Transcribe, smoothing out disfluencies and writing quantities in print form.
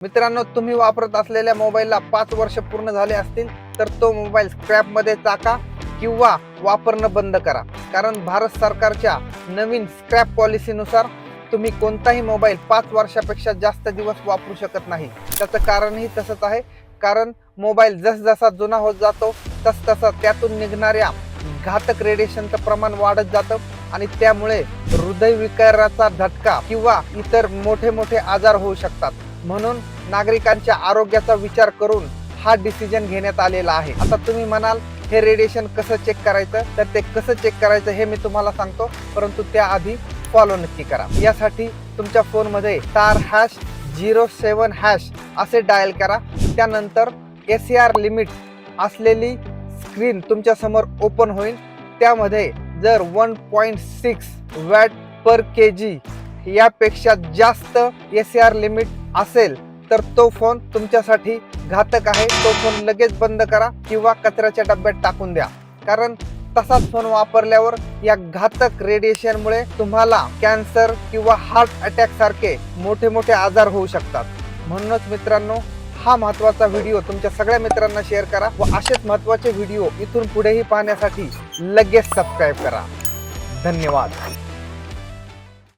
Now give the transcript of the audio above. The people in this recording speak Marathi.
मित्रांनो, तुम्ही वापरत असलेल्या मोबाईलला 5 वर्ष पूर्ण झाले असतील तर तो मोबाईल स्क्रॅपमध्ये टाका किंवा वापरणं बंद करा. कारण भारत सरकारच्या नवीन स्क्रॅप पॉलिसीनुसार तुम्ही कोणताही मोबाईल 5 वर्षापेक्षा जास्त दिवस वापरू शकत नाही. त्याचं कारणही तसंच आहे. कारण मोबाईल जसजसा जुना होत जातो तसतसा त्यातून निघणाऱ्या घातक रेडिएशनचं प्रमाण वाढत जातं आणि त्यामुळे हृदयविकाराचा झटका किंवा इतर मोठे मोठे आजार होऊ शकतात. म्हणून नागरिकांच्या आरोग्याचा विचार करून हा डिसिजन घेण्यात आलेला आहे. आता तुम्ही म्हणाल हे रेडिएशन कसं चेक करायचं, तर ते कसं चेक करायचं हे मी तुम्हाला सांगतो, परंतु त्याआधी फॉलो नक्की करा. यासाठी तुमच्या फोनमध्ये *07# असे डायल करा. त्यानंतर SAR लिमिट असलेली स्क्रीन तुमच्या समोर ओपन होईल. त्यामध्ये जर 1.6 वॅट पर kg यापेक्षा जास्त SAR लिमिट असेल तर तो फोन तुमच्यासाठी घातक आहे. तो फोन लगेच बंद करा किंवा कचऱ्याच्या डब्यात टाकून द्या. कारण तसाच फोन वापरल्यावर या घातक रेडिएशनमुळे तुम्हाला कॅन्सर किंवा हार्ट अटॅक सारखे मोठे मोठे आजार होऊ शकतात. म्हणूनच मित्रांनो, हा महत्त्वाचा व्हिडिओ तुमच्या सगळ्या मित्रांना शेअर करा व असेच महत्त्वाचे व्हिडिओ इथून पुढेही पाहण्यासाठी लगेच सबस्क्राईब करा. धन्यवाद.